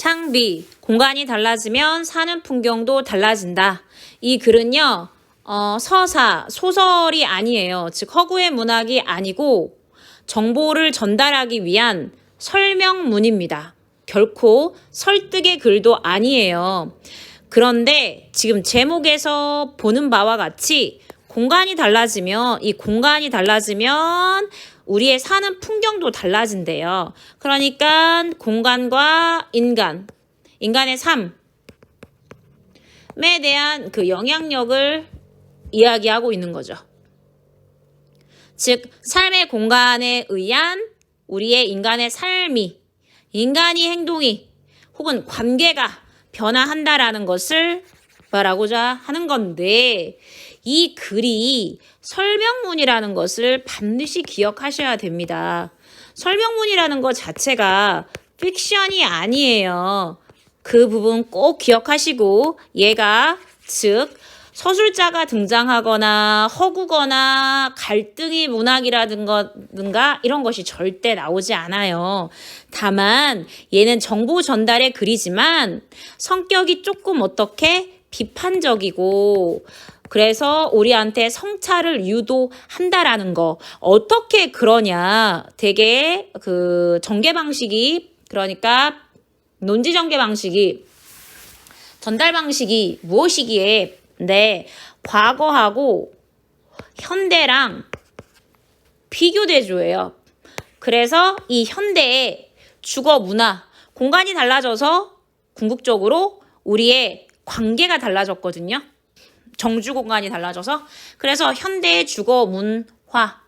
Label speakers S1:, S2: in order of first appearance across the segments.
S1: 창비, 공간이 달라지면 사는 풍경도 달라진다. 이 글은요, 서사, 소설이 아니에요. 즉 허구의 문학이 아니고 정보를 전달하기 위한 설명문입니다. 결코 설득의 글도 아니에요. 그런데 지금 제목에서 보는 바와 같이 이 공간이 달라지면 우리의 사는 풍경도 달라진대요. 그러니까 공간과 인간의 삶에 대한 그 영향력을 이야기하고 있는 거죠. 즉, 삶의 공간에 의한 우리의 인간의 삶이, 인간의 행동이 혹은 관계가 변화한다라는 것을 말하고자 하는 건데, 이 글이 설명문이라는 것을 반드시 기억하셔야 됩니다. 설명문이라는 것 자체가 픽션이 아니에요. 그 부분 꼭 기억하시고, 얘가 즉 서술자가 등장하거나 허구거나 갈등의 문학이라든가 이런 것이 절대 나오지 않아요. 다만 얘는 정보 전달의 글이지만 성격이 조금 어떻게 비판적이고, 그래서 우리한테 성찰을 유도한다라는 거. 어떻게 그러냐. 되게 그 전개 방식이, 그러니까 논지 전개 방식이, 전달 방식이 무엇이기에, 네, 과거하고 현대랑 비교 대조예요. 그래서 이 현대의 주거 문화, 공간이 달라져서 궁극적으로 우리의 관계가 달라졌거든요. 정주 공간이 달라져서. 그래서 현대의 주거 문화와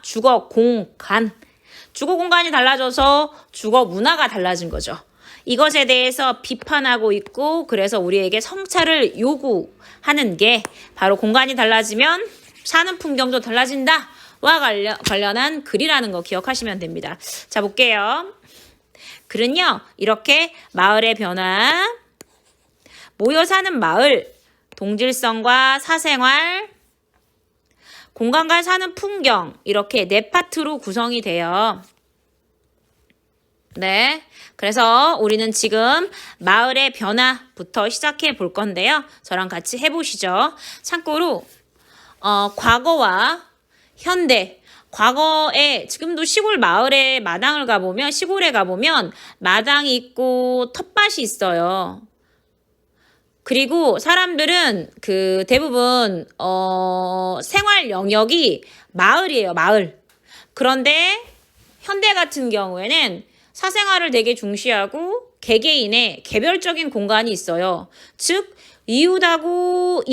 S1: 주거 공간이 달라져서 주거 문화가 달라진 거죠. 이것에 대해서 비판하고 있고, 그래서 우리에게 성찰을 요구하는 게 바로 공간이 달라지면 사는 풍경도 달라진다와 관련한 글이라는 거 기억하시면 됩니다. 자, 볼게요. 글은요, 이렇게 마을의 변화, 모여 사는 마을, 동질성과 사생활, 공간과 사는 풍경, 이렇게 네 파트로 구성이 돼요. 네, 그래서 우리는 지금 마을의 변화부터 시작해 볼 건데요. 저랑 같이 해보시죠. 참고로 과거와 현대, 과거에 지금도 시골 마을에 마당을 가보면, 시골에 가보면 마당이 있고 텃밭이 있어요. 그리고 사람들은 그 대부분 생활 영역이 마을이에요. 마을. 그런데 현대 같은 경우에는 사생활을 되게 중시하고 개개인의 개별적인 공간이 있어요. 즉 이웃하고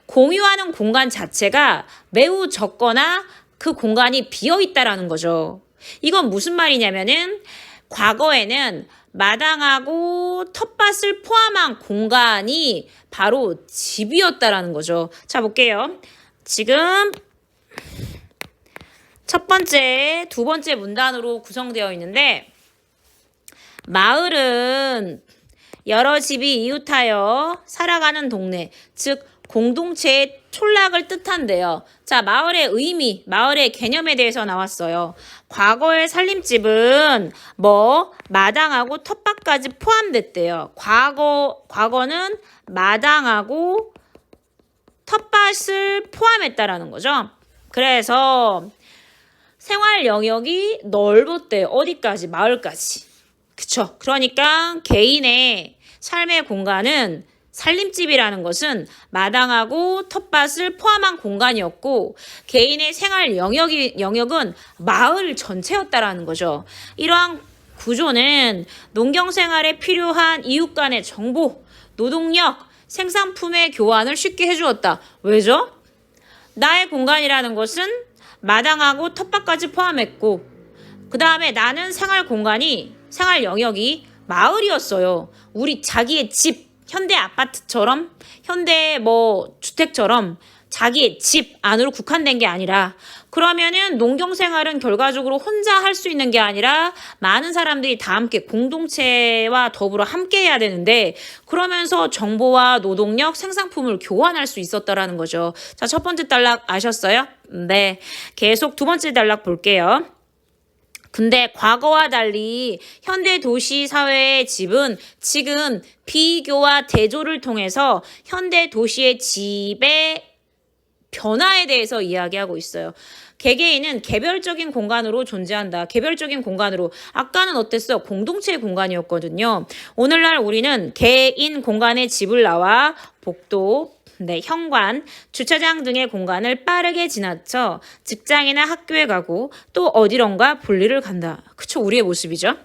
S1: 공유하는 공간 자체가 매우 적거나 그 공간이 비어 있다라는 거죠. 이건 무슨 말이냐면은 과거에는 마당하고 텃밭을 포함한 공간이 바로 집이었다라는 거죠. 자, 볼게요. 지금 첫 번째, 두 번째 문단으로 구성되어 있는데, 마을은 여러 집이 이웃하여 살아가는 동네, 즉 공동체의 촌락을 뜻한대요. 자, 마을의 의미, 마을의 개념에 대해서 나왔어요. 과거의 살림집은 마당하고 텃밭까지 포함됐대요. 과거는 마당하고 텃밭을 포함했다라는 거죠. 그래서 생활 영역이 넓었대요. 어디까지? 마을까지. 그쵸? 그러니까 개인의 삶의 공간은, 살림집이라는 것은 마당하고 텃밭을 포함한 공간이었고, 개인의 생활 영역은 마을 전체였다라는 거죠. 이러한 구조는 농경생활에 필요한 이웃 간의 정보, 노동력, 생산품의 교환을 쉽게 해주었다. 왜죠? 나의 공간이라는 것은 마당하고 텃밭까지 포함했고, 그 다음에 나는 생활 영역이 마을이었어요. 우리 자기의 집, 현대 아파트처럼, 현대 주택처럼 자기의 집 안으로 국한된 게 아니라, 그러면은 농경생활은 결과적으로 혼자 할 수 있는 게 아니라 많은 사람들이 다 함께 공동체와 더불어 함께 해야 되는데, 그러면서 정보와 노동력, 생산품을 교환할 수 있었다라는 거죠. 자, 첫 번째 단락 아셨어요? 네. 계속 두 번째 단락 볼게요. 근데 과거와 달리 현대 도시 사회의 집은 지금 비교와 대조를 통해서 현대 도시의 집의 변화에 대해서 이야기하고 있어요. 개개인은 개별적인 공간으로 존재한다. 개별적인 공간으로. 아까는 어땠어? 공동체의 공간이었거든요. 오늘날 우리는 개인 공간의 집을 나와 복도, 현관, 주차장 등의 공간을 빠르게 지나쳐 직장이나 학교에 가고 또 어디론가 볼일을 간다. 그쵸? 우리의 모습이죠.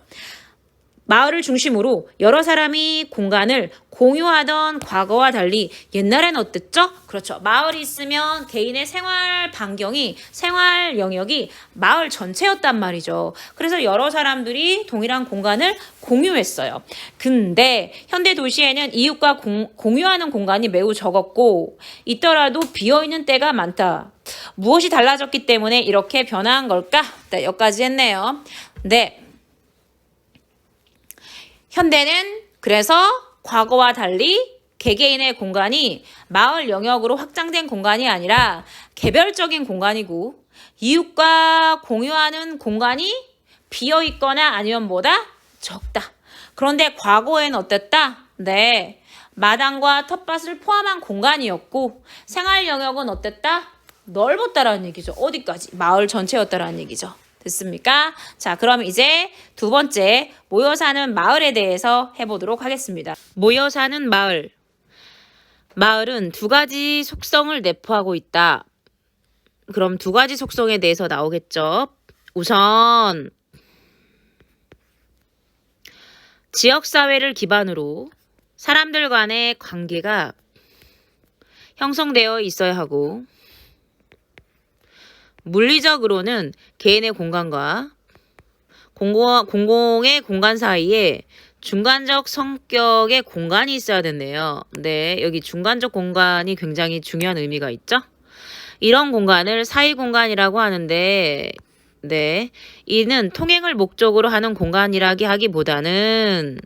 S1: 마을을 중심으로 여러 사람이 공간을 공유하던 과거와 달리 옛날엔 어땠죠? 그렇죠. 마을이 있으면 개인의 생활 반경이, 생활 영역이 마을 전체였단 말이죠. 그래서 여러 사람들이 동일한 공간을 공유했어요. 근데 현대 도시에는 이웃과 공유하는 공간이 매우 적었고 있더라도 비어있는 때가 많다. 무엇이 달라졌기 때문에 이렇게 변화한 걸까? 네, 여기까지 했네요. 네. 현대는 그래서 과거와 달리 개개인의 공간이 마을 영역으로 확장된 공간이 아니라 개별적인 공간이고 이웃과 공유하는 공간이 비어있거나 아니면 뭐다? 적다. 그런데 과거엔 어땠다? 네. 마당과 텃밭을 포함한 공간이었고 생활 영역은 어땠다? 넓었다라는 얘기죠. 어디까지? 마을 전체였다라는 얘기죠. 됐습니까? 자, 그럼 이제 두 번째 모여 사는 마을에 대해서 해보도록 하겠습니다. 모여 사는 마을. 마을은 두 가지 속성을 내포하고 있다. 그럼 두 가지 속성에 대해서 나오겠죠. 우선 지역사회를 기반으로 사람들 간의 관계가 형성되어 있어야 하고 물리적으로는 개인의 공간과 공공의 공간 사이에 중간적 성격의 공간이 있어야 된대요. 네, 여기 중간적 공간이 굉장히 중요한 의미가 있죠. 이런 공간을 사이공간이라고 하는데 네, 이는 통행을 목적으로 하는 공간이라기 하기보다는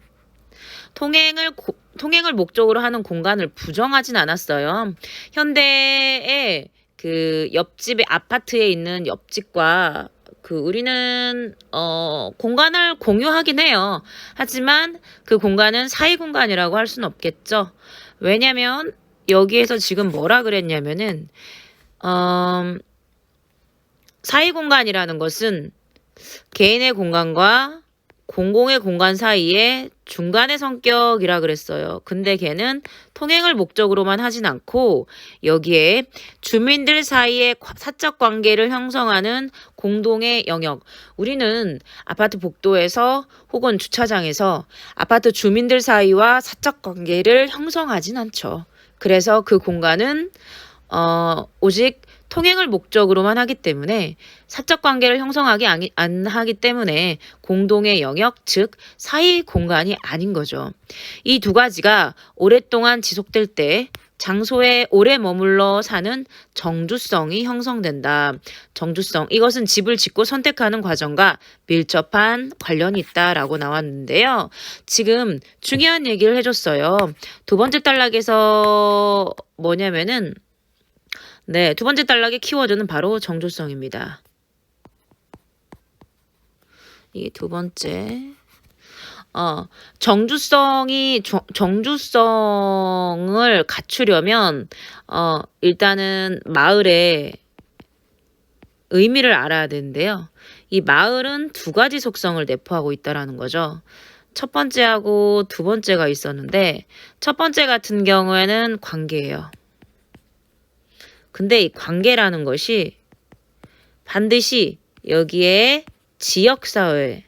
S1: 통행을 목적으로 하는 공간을 부정하진 않았어요. 현대의 그 옆집의 아파트에 있는 옆집과 우리는 공간을 공유하긴 해요. 하지만 그 공간은 사이 공간이라고 할 수는 없겠죠. 왜냐면 여기에서 지금 뭐라 그랬냐면은 사이 공간이라는 것은 개인의 공간과 공공의 공간 사이에 중간의 성격이라 그랬어요. 근데 걔는 통행을 목적으로만 하진 않고 여기에 주민들 사이의 사적 관계를 형성하는 공동의 영역. 우리는 아파트 복도에서 혹은 주차장에서 아파트 주민들 사이와 사적 관계를 형성하진 않죠. 그래서 그 공간은 오직 통행을 목적으로만 하기 때문에 사적 관계를 형성하기 안 하기 때문에 공동의 영역, 즉 사이 공간이 아닌 거죠. 이 두 가지가 오랫동안 지속될 때 장소에 오래 머물러 사는 정주성이 형성된다. 정주성, 이것은 집을 짓고 선택하는 과정과 밀접한 관련이 있다라고 나왔는데요. 지금 중요한 얘기를 해줬어요. 두 번째 단락에서 뭐냐면은 네, 두 번째 단락의 키워드는 바로 정주성입니다. 이게 두 번째. 정주성을 갖추려면 일단은 마을의 의미를 알아야 되는데요. 이 마을은 두 가지 속성을 내포하고 있다라는 거죠. 첫 번째하고 두 번째가 있었는데 첫 번째 같은 경우에는 관계예요. 근데 이 관계라는 것이 반드시 여기에 지역사회를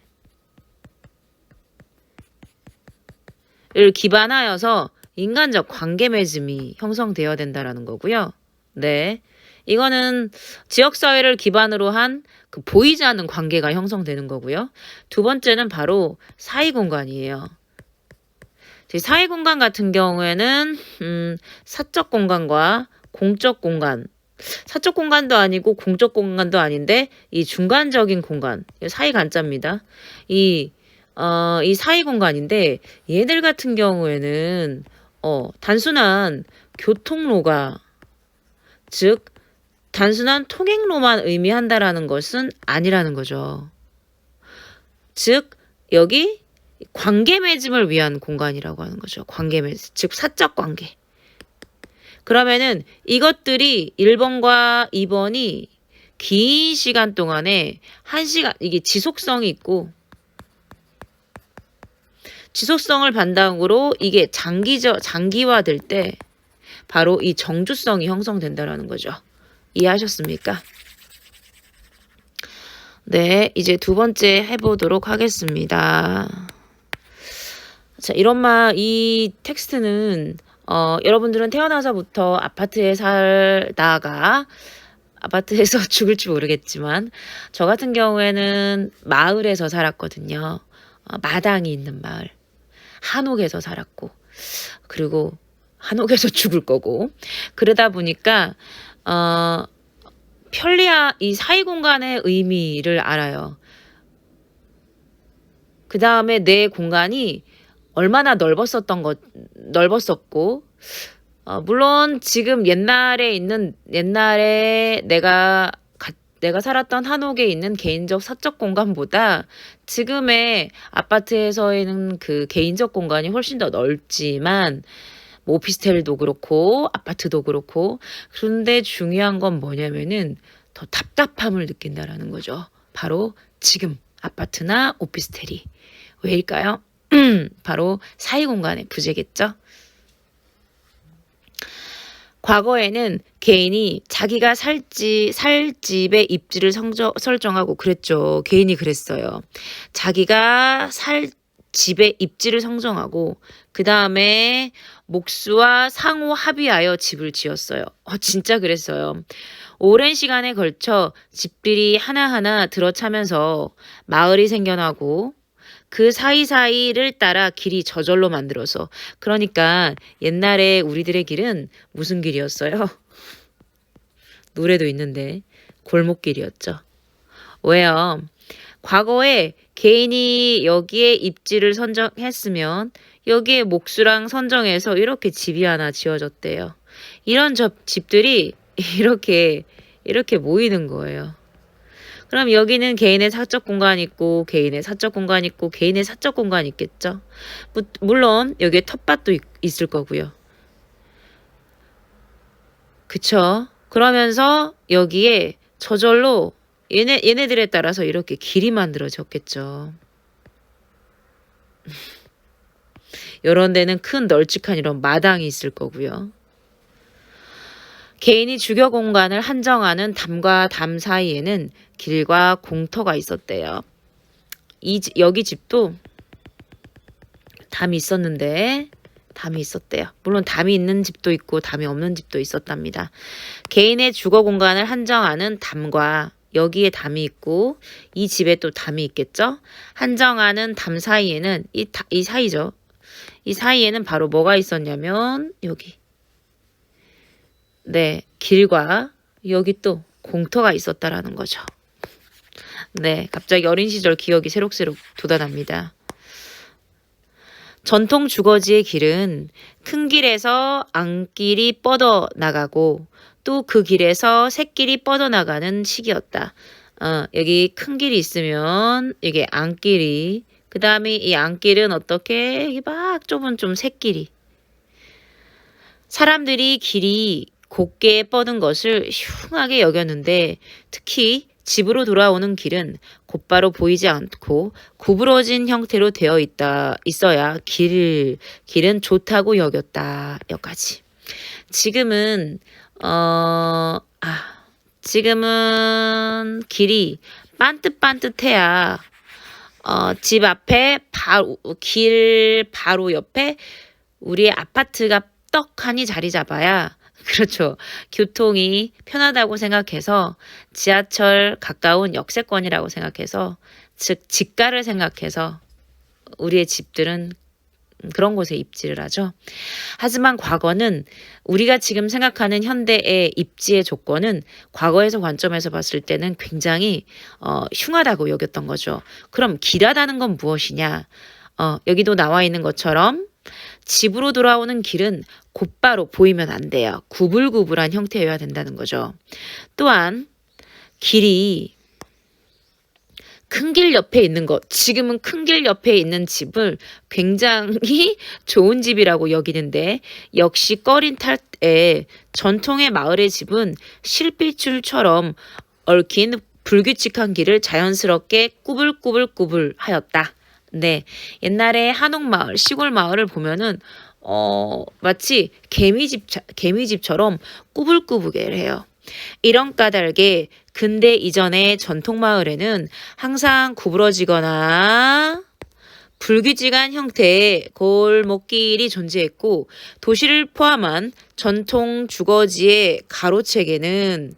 S1: 기반하여서 인간적 관계 맺음이 형성되어야 된다는 거고요. 네, 이거는 지역사회를 기반으로 한 보이지 않는 관계가 형성되는 거고요. 두 번째는 바로 사이공간이에요. 사이공간 같은 경우에는 사적 공간과 공적 공간, 사적 공간도 아니고 공적 공간도 아닌데 이 중간적인 공간, 사이 간자입니다. 이 사이 공간인데 얘들 같은 경우에는 단순한 교통로가, 즉 단순한 통행로만 의미한다라는 것은 아니라는 거죠. 즉 여기 관계 맺음을 위한 공간이라고 하는 거죠. 관계 맺음, 즉 사적 관계. 그러면은 이것들이 1번과 2번이 긴 시간 동안에 1시간, 이게 지속성이 있고, 지속성을 바탕으로 이게 장기화될 때 바로 이 정주성이 형성된다라는 거죠. 이해하셨습니까? 네, 이제 두 번째 해보도록 하겠습니다. 자, 이 텍스트는 여러분들은 태어나서부터 아파트에 살다가 아파트에서 죽을지 모르겠지만 저 같은 경우에는 마을에서 살았거든요. 마당이 있는 마을. 한옥에서 살았고 그리고 한옥에서 죽을 거고 그러다 보니까 이 사이 공간의 의미를 알아요. 그 다음에 내 공간이 얼마나 넓었었고 물론 지금 옛날에 내가 살았던 한옥에 있는 개인적 사적 공간보다 지금의 아파트에서의 그 개인적 공간이 훨씬 더 넓지만 뭐 오피스텔도 그렇고 아파트도 그렇고 그런데 중요한 건 뭐냐면은 더 답답함을 느낀다라는 거죠. 바로 지금 아파트나 오피스텔이 왜일까요? 바로 사이 공간의 부재겠죠. 과거에는 개인이 자기가 살 집의 입지를 설정하고 그랬죠. 개인이 그랬어요. 자기가 살 집의 입지를 선정하고 그 다음에 목수와 상호 합의하여 집을 지었어요. 진짜 그랬어요. 오랜 시간에 걸쳐 집들이 하나하나 들어차면서 마을이 생겨나고 그 사이사이를 따라 길이 저절로 만들어서 그러니까 옛날에 우리들의 길은 무슨 길이었어요? 노래도 있는데 골목길이었죠. 왜요? 과거에 개인이 여기에 입지를 선정했으면 여기에 목수랑 선정해서 이렇게 집이 하나 지어졌대요. 이런 집들이 이렇게 모이는 거예요. 그럼 여기는 개인의 사적 공간이 있고 개인의 사적 공간이 있고 개인의 사적 공간이 있겠죠. 물론 여기에 텃밭도 있을 거고요. 그쵸? 그러면서 여기에 저절로 얘네들에 따라서 이렇게 길이 만들어졌겠죠. 이런 데는 큰 널찍한 이런 마당이 있을 거고요. 개인이 주거 공간을 한정하는 담과 담 사이에는 길과 공터가 있었대요. 여기 집도 담이 있었는데 담이 있었대요. 물론 담이 있는 집도 있고 담이 없는 집도 있었답니다. 개인의 주거 공간을 한정하는 담과 여기에 담이 있고 이 집에 또 담이 있겠죠. 한정하는 담 사이에는 이 사이죠. 이 사이에는 바로 뭐가 있었냐면 여기 네, 길과 여기 또 공터가 있었다라는 거죠. 네, 갑자기 어린 시절 기억이 새록새록 돋아납니다. 전통 주거지의 길은 큰 길에서 안길이 뻗어 나가고 또 그 길에서 샛길이 뻗어 나가는 시기였다. 여기 큰 길이 있으면 이게 안길이 그 다음에 이 안길은 어떻게 이게 막 좁은 좀 샛길이 사람들이 길이 곱게 뻗은 것을 흉하게 여겼는데 특히 집으로 돌아오는 길은 곧바로 보이지 않고 구부러진 형태로 되어 있어야 길은 좋다고 여겼다. 여기까지. 지금은 길이 반듯반듯해야 집 앞에 길 바로 옆에 우리의 아파트가 떡하니 자리 잡아야 그렇죠. 교통이 편하다고 생각해서 지하철 가까운 역세권이라고 생각해서 즉 직가를 생각해서 우리의 집들은 그런 곳에 입지를 하죠. 하지만 과거는 우리가 지금 생각하는 현대의 입지의 조건은 과거에서 관점에서 봤을 때는 굉장히 흉하다고 여겼던 거죠. 그럼 길하다는 건 무엇이냐? 여기도 나와 있는 것처럼 집으로 돌아오는 길은 곧바로 보이면 안 돼요. 구불구불한 형태여야 된다는 거죠. 또한 길이 큰 길 옆에 있는 것, 지금은 큰 길 옆에 있는 집을 굉장히 좋은 집이라고 여기는데 역시 꺼린탓에 전통의 마을의 집은 실핏줄처럼 얽힌 불규칙한 길을 자연스럽게 꾸불꾸불꾸불 하였다. 네, 옛날에 한옥마을, 시골 마을을 보면은 마치 개미집처럼 꾸불꾸불해요. 이런 까닭에 근대 이전의 전통 마을에는 항상 구부러지거나 불규칙한 형태의 골목길이 존재했고 도시를 포함한 전통 주거지의 가로채개는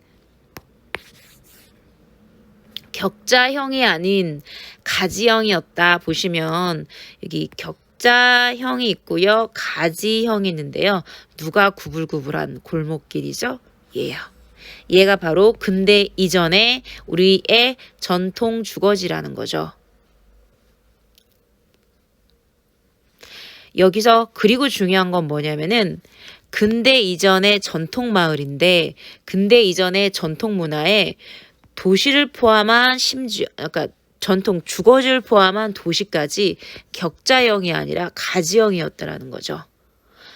S1: 격자형이 아닌 가지형이었다. 보시면 여기 격자형이 있고요. 가지형이 있는데요. 누가 구불구불한 골목길이죠? 얘요. 얘가 바로 근대 이전에 우리의 전통 주거지라는 거죠. 여기서 그리고 중요한 건 뭐냐면은 근대 이전의 전통 마을인데 근대 이전의 전통 문화에 도시를 포함한 심지어 그러니까 전통 주거지를 포함한 도시까지 격자형이 아니라 가지형이었다라는 거죠.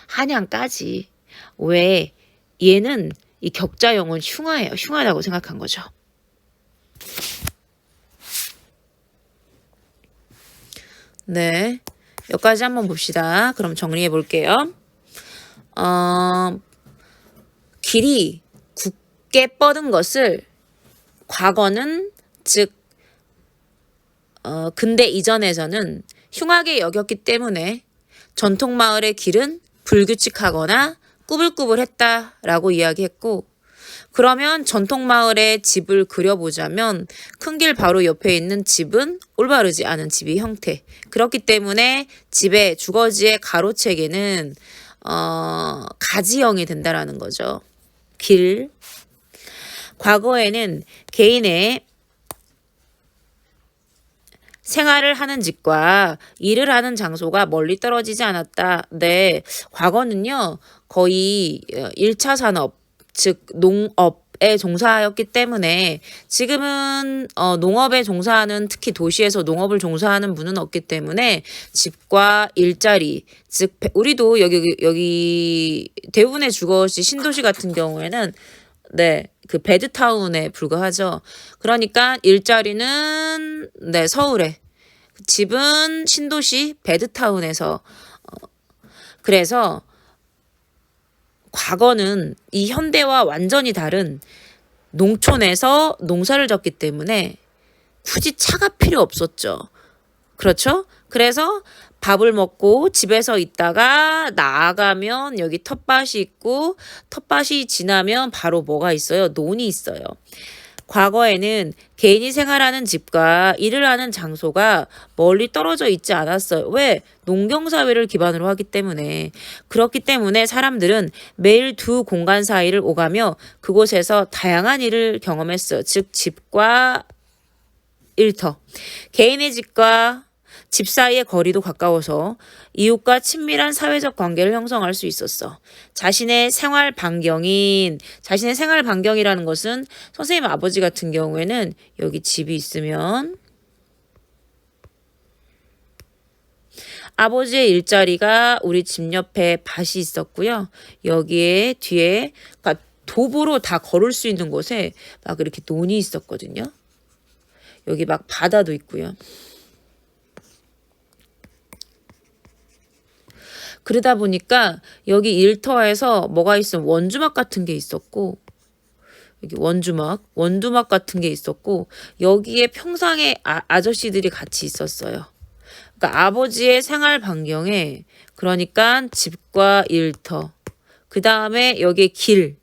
S1: 한양까지. 왜 얘는 이 격자형은 흉화예요. 흉하다고 생각한 거죠. 네, 여기까지 한번 봅시다. 그럼 정리해 볼게요. 길이 굳게 뻗은 것을 과거는 즉 근대 이전에서는 흉하게 여겼기 때문에 전통 마을의 길은 불규칙하거나 꾸불꾸불했다라고 이야기했고 그러면 전통 마을의 집을 그려보자면 큰 길 바로 옆에 있는 집은 올바르지 않은 집의 형태. 그렇기 때문에 집의 주거지의 가로채개는 가지형이 된다라는 거죠. 길. 과거에는 개인의 생활을 하는 집과 일을 하는 장소가 멀리 떨어지지 않았다. 네, 과거는요. 거의 1차 산업, 즉 농업에 종사하였기 때문에 지금은 농업에 종사하는 특히 도시에서 농업을 종사하는 분은 없기 때문에 집과 일자리, 즉 우리도 여기 대부분의 주거지 신도시 같은 경우에는 네, 그 배드타운에 불과하죠. 그러니까 일자리는 네, 서울에, 집은 신도시 배드타운에서 그래서 과거는 이 현대와 완전히 다른 농촌에서 농사를 졌기 때문에 굳이 차가 필요 없었죠. 그렇죠? 그래서 밥을 먹고 집에서 있다가 나아가면 여기 텃밭이 있고 텃밭이 지나면 바로 뭐가 있어요? 논이 있어요. 과거에는 개인이 생활하는 집과 일을 하는 장소가 멀리 떨어져 있지 않았어요. 왜? 농경사회를 기반으로 하기 때문에. 그렇기 때문에 사람들은 매일 두 공간 사이를 오가며 그곳에서 다양한 일을 경험했어요. 즉 집과 일터. 개인의 집과 집 사이의 거리도 가까워서 이웃과 친밀한 사회적 관계를 형성할 수 있었어. 자신의 생활 반경이라는 것은 선생님 아버지 같은 경우에는 여기 집이 있으면 아버지의 일자리가 우리 집 옆에 밭이 있었고요. 여기에 뒤에 그러니까 도보로 다 걸을 수 있는 곳에 막 이렇게 논이 있었거든요. 여기 막 바다도 있고요. 그러다 보니까 여기 일터에서 뭐가 있으면 원주막 같은 게 있었고 여기 원두막 같은 게 있었고 여기에 평상에 아저씨들이 같이 있었어요. 그러니까 아버지의 생활 반경에 그러니까 집과 일터 그 다음에 여기에 길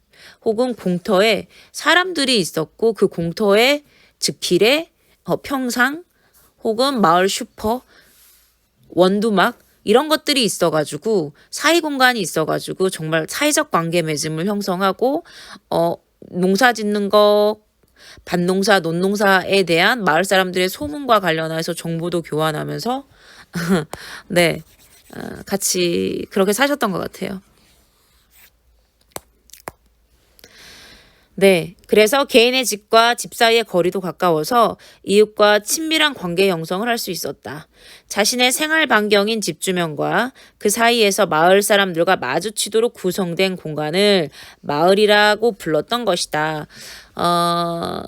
S1: 혹은 공터에 사람들이 있었고 그 공터에 즉 길에 평상 혹은 마을 슈퍼 원두막 이런 것들이 있어가지고 사이 공간이 있어가지고 정말 사회적 관계 맺음을 형성하고 농사 짓는 거 밭농사 논농사에 대한 마을 사람들의 소문과 관련해서 정보도 교환하면서 네 같이 그렇게 사셨던 것 같아요. 네. 그래서 개인의 집과 집 사이의 거리도 가까워서 이웃과 친밀한 관계 형성을 할 수 있었다. 자신의 생활 반경인 집주변과 그 사이에서 마을 사람들과 마주치도록 구성된 공간을 마을이라고 불렀던 것이다. 어,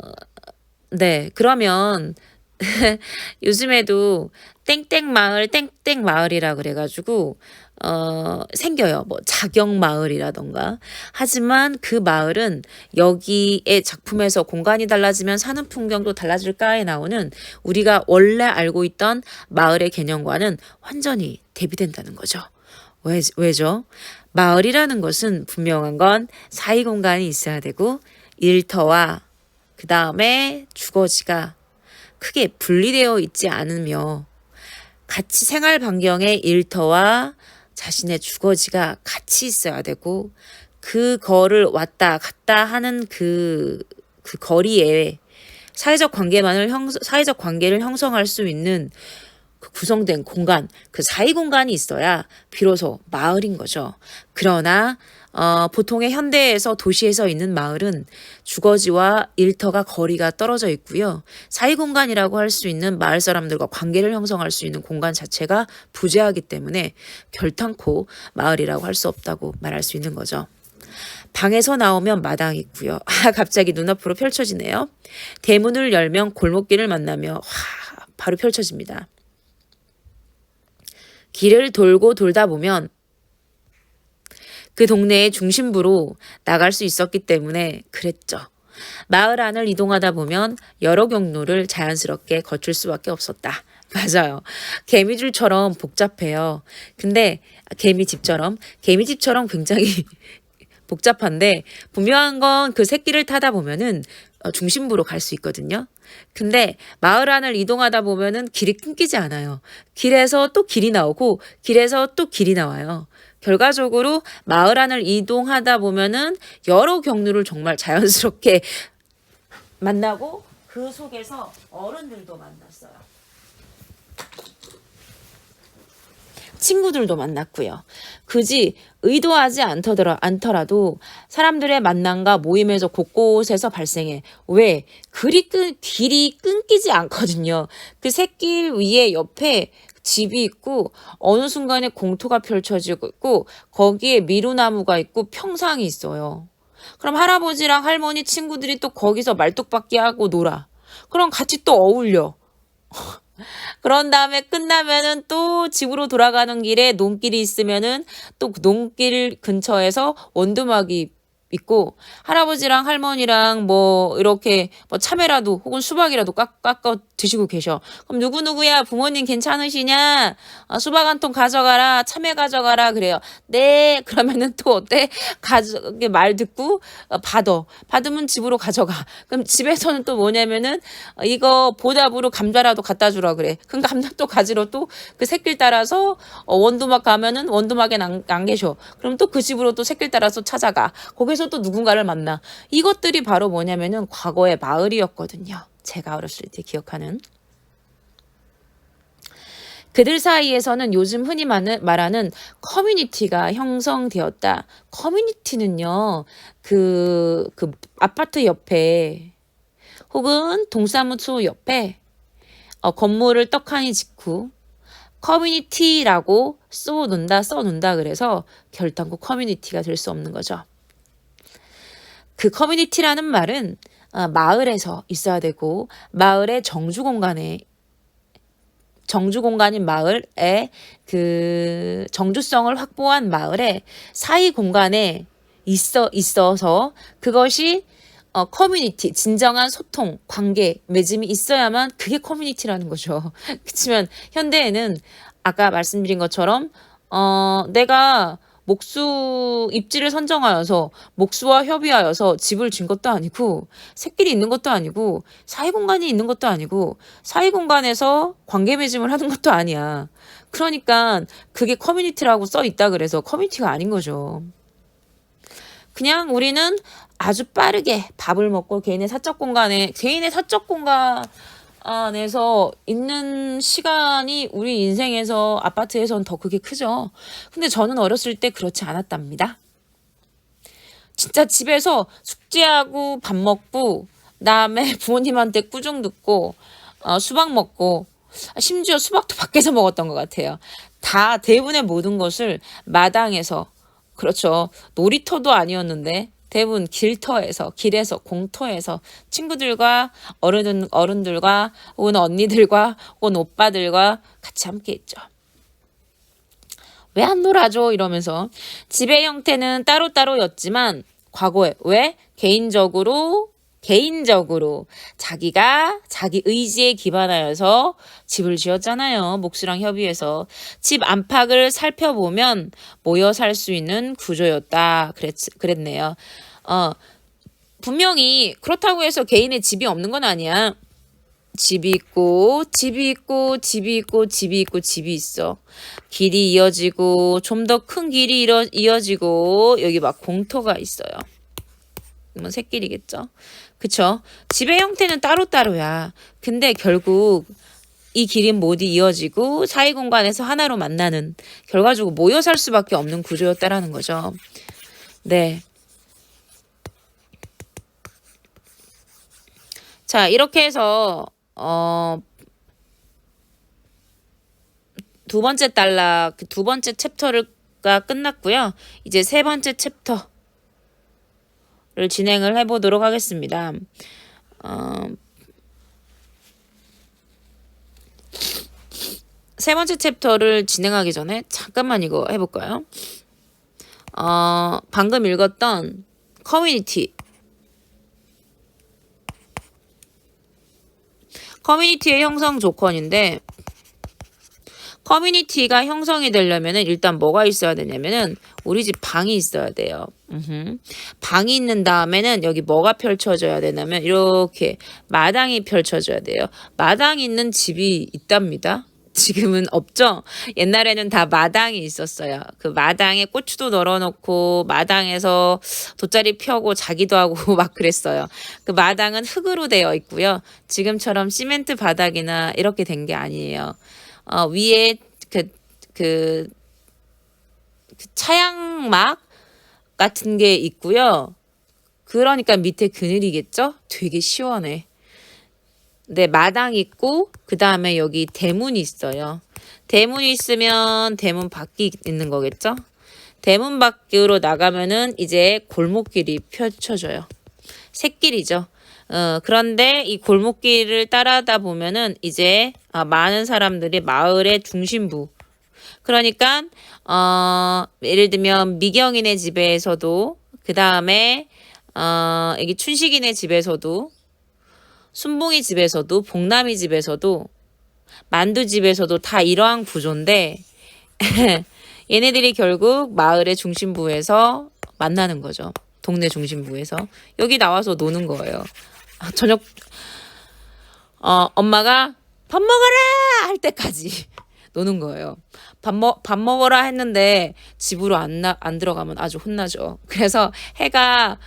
S1: 네. 그러면 요즘에도 땡땡 마을, 땡땡 마을이라 그래가지고, 생겨요. 뭐, 자경 마을이라던가. 하지만 그 마을은 여기에 작품에서 공간이 달라지면 사는 풍경도 달라질까에 나오는 우리가 원래 알고 있던 마을의 개념과는 완전히 대비된다는 거죠. 왜죠? 마을이라는 것은 분명한 건 사이 공간이 있어야 되고, 일터와 그 다음에 주거지가 크게 분리되어 있지 않으며 같이 생활 반경의 일터와 자신의 주거지가 같이 있어야 되고 그거를 왔다 갔다 하는 그 거리에 사회적 관계를 형성할 수 있는 그 구성된 공간, 그 사이 공간이 있어야 비로소 마을인 거죠. 그러나 보통의 현대에서 도시에서 있는 마을은 주거지와 일터가 거리가 떨어져 있고요. 사이 공간이라고 할 수 있는 마을 사람들과 관계를 형성할 수 있는 공간 자체가 부재하기 때문에 결탄코 마을이라고 할 수 없다고 말할 수 있는 거죠. 방에서 나오면 마당이 있고요. 갑자기 눈앞으로 펼쳐지네요. 대문을 열면 골목길을 만나며 바로 펼쳐집니다. 길을 돌고 돌다 보면 그 동네의 중심부로 나갈 수 있었기 때문에 그랬죠. 마을 안을 이동하다 보면 여러 경로를 자연스럽게 거칠 수밖에 없었다. 맞아요. 개미줄처럼 복잡해요. 근데 개미집처럼 굉장히 복잡한데 분명한 건 그 새끼를 타다 보면은 중심부로 갈 수 있거든요. 근데 마을 안을 이동하다 보면은 길이 끊기지 않아요. 길에서 또 길이 나오고 길에서 또 길이 나와요. 결과적으로 마을 안을 이동하다 보면은 여러 경로를 정말 자연스럽게 만나고 그 속에서 어른들도 만났어요. 친구들도 만났고요. 굳이 의도하지 않더라도 사람들의 만남과 모임에서 곳곳에서 발생해. 왜? 길이 끊기지 않거든요. 그 샛길 위에 옆에 집이 있고 어느 순간에 공터가 펼쳐지고 있고 거기에 미루나무가 있고 평상이 있어요. 그럼 할아버지랑 할머니 친구들이 또 거기서 말뚝박기 하고 놀아. 그럼 같이 또 어울려. 그런 다음에 끝나면은 또 집으로 돌아가는 길에 논길이 있으면은 또 그 논길 근처에서 원두막이 있고 할아버지랑 할머니랑 뭐 이렇게 뭐 참외라도 혹은 수박이라도 깎아 드시고 계셔. 그럼 누구누구야 부모님 괜찮으시냐? 수박 한 통 가져가라. 참외 가져가라 그래요. 네. 그러면은 또 어때? 말 듣고 받으면 집으로 가져가. 그럼 집에서는 또 뭐냐면은 이거 보답으로 감자라도 갖다 주라 그래. 그럼 감자 또 가지러 또 그 샛길 따라서 원두막 가면은 원두막엔 안 계셔. 그럼 또 그 집으로 또 샛길 따라서 찾아가. 거기서 또 누군가를 만나. 이것들이 바로 뭐냐면은 과거의 마을이었거든요. 제가 어렸을 때 기억하는. 그들 사이에서는 요즘 흔히 말하는 커뮤니티가 형성되었다. 커뮤니티는요, 그 아파트 옆에 혹은 동사무소 옆에 건물을 떡하니 짓고 커뮤니티라고 써놓는다 그래서 결단코 커뮤니티가 될 수 없는 거죠. 그 커뮤니티라는 말은 마을에서 있어야 되고 마을의 정주 공간인 마을에 그 정주성을 확보한 마을에 사이 공간에 있어서 그것이 커뮤니티, 진정한 소통, 관계, 맺음이 있어야만 그게 커뮤니티라는 거죠. 그렇지만 현대에는 아까 말씀드린 것처럼 내가 입지를 선정하여서 목수와 협의하여서 집을 진 것도 아니고 새길이 있는 것도 아니고 사이 공간이 있는 것도 아니고 사이 공간에서 관계 맺음을 하는 것도 아니야. 그러니까 그게 커뮤니티라고 써 있다 그래서 커뮤니티가 아닌 거죠. 그냥 우리는 아주 빠르게 밥을 먹고 개인의 사적 공간에서 있는 시간이 우리 인생에서 아파트에선 더 그게 크죠. 근데 저는 어렸을 때 그렇지 않았답니다. 진짜 집에서 숙제하고 밥 먹고 그다음에 부모님한테 꾸중 듣고 수박 먹고 심지어 수박도 밖에서 먹었던 것 같아요. 다 대부분의 모든 것을 마당에서 그렇죠. 놀이터도 아니었는데 대부분 길터에서 길에서 공터에서 친구들과 어른들과 혹은 언니들과 혹은 오빠들과 같이 함께 했죠. 왜 안 놀아줘? 이러면서 집의 형태는 따로따로였지만 과거에 왜? 개인적으로 자기가 자기 의지에 기반하여서 집을 지었잖아요. 목수랑 협의해서 집 안팎을 살펴보면 모여 살 수 있는 구조였다. 그랬네요. 분명히 그렇다고 해서 개인의 집이 없는 건 아니야. 집이 있고 집이 있고 집이 있고 집이 있고 집이 있어. 길이 이어지고 좀 더 큰 길이 이어지고 여기 막 공터가 있어요. 뭐 새길이겠죠. 그쵸? 집의 형태는 따로따로야. 근데 결국 이 길이 모두 이어지고 사이 공간에서 하나로 만나는 결과적으로 모여 살 수밖에 없는 구조였다라는 거죠. 네. 자, 이렇게 해서 두 번째 단락, 두 번째 챕터가 끝났고요. 이제 세 번째 챕터를 진행을 해보도록 하겠습니다. 세 번째 챕터를 진행하기 전에 잠깐만 이거 해볼까요? 방금 읽었던 커뮤니티의 형성 조건인데 커뮤니티가 형성이 되려면은 일단 뭐가 있어야 되냐면은 우리 집 방이 있어야 돼요. 방이 있는 다음에는 여기 뭐가 펼쳐져야 되냐면 이렇게 마당이 펼쳐져야 돼요. 마당이 있는 집이 있답니다. 지금은 없죠. 옛날에는 다 마당이 있었어요. 그 마당에 고추도 널어놓고 마당에서 돗자리 펴고 자기도 하고 막 그랬어요. 그 마당은 흙으로 되어 있고요. 지금처럼 시멘트 바닥이나 이렇게 된 게 아니에요. 위에 그 차양막 같은 게 있고요. 그러니까 밑에 그늘이겠죠? 되게 시원해. 네, 마당 있고 그 다음에 여기 대문이 있어요. 대문이 있으면 대문 밖이 있는 거겠죠? 대문 밖으로 나가면은 이제 골목길이 펼쳐져요. 샛길이죠. 그런데 이 골목길을 따라다 보면은 이제 많은 사람들이 마을의 중심부. 그러니까 예를 들면 미경이네 집에서도 그 다음에 여기 춘식이네 집에서도 순봉이 집에서도 복남이 집에서도 만두 집에서도 다 이러한 구조인데 얘네들이 결국 마을의 중심부에서 만나는 거죠. 동네 중심부에서 여기 나와서 노는 거예요. 저녁 엄마가 밥 먹어라 할 때까지 노는 거예요. 밥 먹어라 했는데 집으로 안 들어가면 아주 혼나죠. 그래서 해가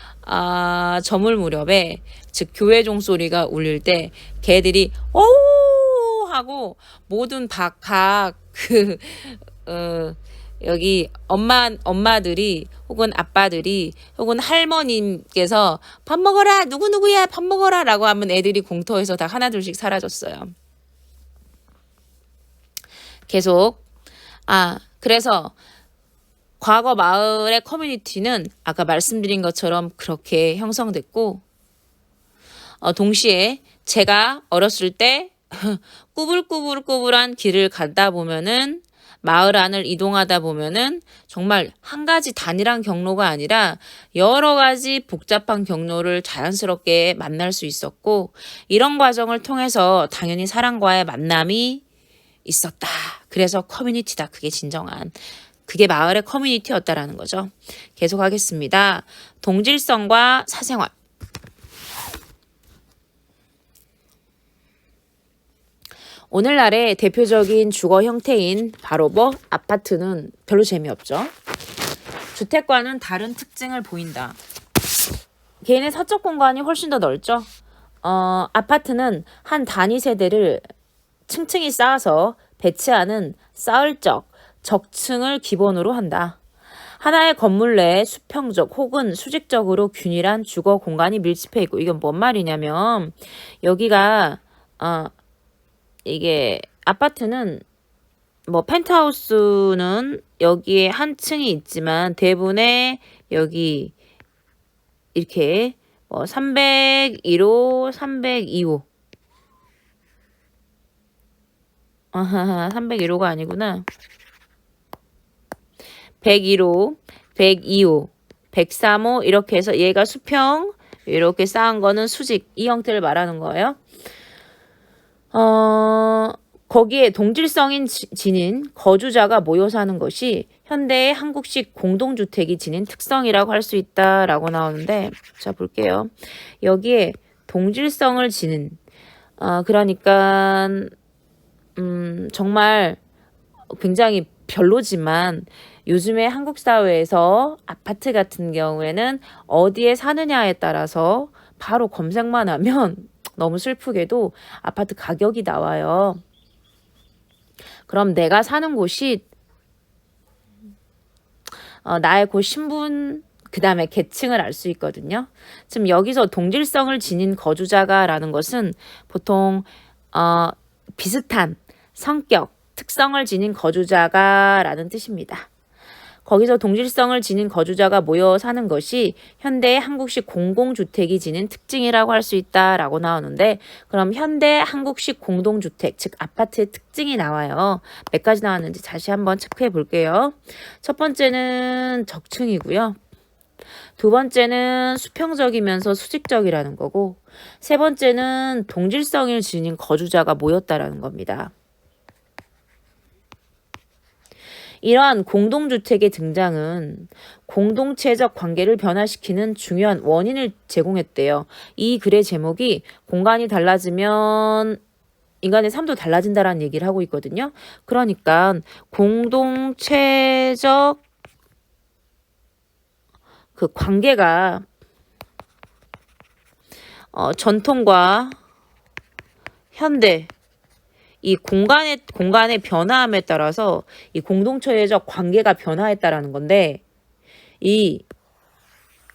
S1: 저물 무렵에 즉 교회 종소리가 울릴 때 개들이 오 하고 모든 여기 엄마들이 혹은 아빠들이 혹은 할머님께서 밥 먹어라 누구누구야 밥 먹어라 라고 하면 애들이 공터에서 다 하나둘씩 사라졌어요. 계속 그래서 과거 마을의 커뮤니티는 아까 말씀드린 것처럼 그렇게 형성됐고 동시에 제가 어렸을 때 꾸불꾸불한 길을 가다 보면은 마을 안을 이동하다 보면은 정말 한 가지 단일한 경로가 아니라 여러 가지 복잡한 경로를 자연스럽게 만날 수 있었고 이런 과정을 통해서 당연히 사람과의 만남이 있었다. 그래서 커뮤니티다. 그게 마을의 커뮤니티였다라는 거죠. 계속하겠습니다. 동질성과 사생활. 오늘날의 대표적인 주거 형태인 바로 아파트는 별로 재미없죠. 주택과는 다른 특징을 보인다. 개인의 사적 공간이 훨씬 더 넓죠. 아파트는 한 단위 세대를 층층이 쌓아서 배치하는 쌓을 적층을 기본으로 한다. 하나의 건물 내에 수평적 혹은 수직적으로 균일한 주거 공간이 밀집해 있고 이건 뭔 말이냐면 여기가 이게 아파트는 뭐 펜트하우스는 여기에 한 층이 있지만 대부분의 여기 이렇게 뭐 301호, 302호 301호가 아니구나. 101호, 102호, 103호 이렇게 해서 얘가 수평 이렇게 쌓은 거는 수직 이 형태를 말하는 거예요. 거기에 동질성인 지닌 거주자가 모여 사는 것이 현대의 한국식 공동주택이 지닌 특성이라고 할 수 있다라고 나오는데 자 볼게요. 여기에 동질성을 지닌 그러니까 정말 굉장히 별로지만 요즘에 한국 사회에서 아파트 같은 경우에는 어디에 사느냐에 따라서 바로 검색만 하면 너무 슬프게도 아파트 가격이 나와요. 그럼 내가 사는 곳이 나의 그 신분 그 다음에 계층을 알 수 있거든요. 지금 여기서 동질성을 지닌 거주자가라는 것은 보통 비슷한 성격, 특성을 지닌 거주자가라는 뜻입니다. 거기서 동질성을 지닌 거주자가 모여 사는 것이 현대의 한국식 공공주택이 지닌 특징이라고 할 수 있다라고 나오는데 그럼 현대 한국식 공동주택, 즉 아파트의 특징이 나와요. 몇 가지 나왔는지 다시 한번 체크해 볼게요. 첫 번째는 적층이고요. 두 번째는 수평적이면서 수직적이라는 거고 세 번째는 동질성을 지닌 거주자가 모였다라는 겁니다. 이러한 공동주택의 등장은 공동체적 관계를 변화시키는 중요한 원인을 제공했대요. 이 글의 제목이 공간이 달라지면 인간의 삶도 달라진다라는 얘기를 하고 있거든요. 그러니까 공동체적 그 관계가 전통과 현대 이 공간의 변화함에 따라서 이 공동체적 관계가 변화했다라는 건데 이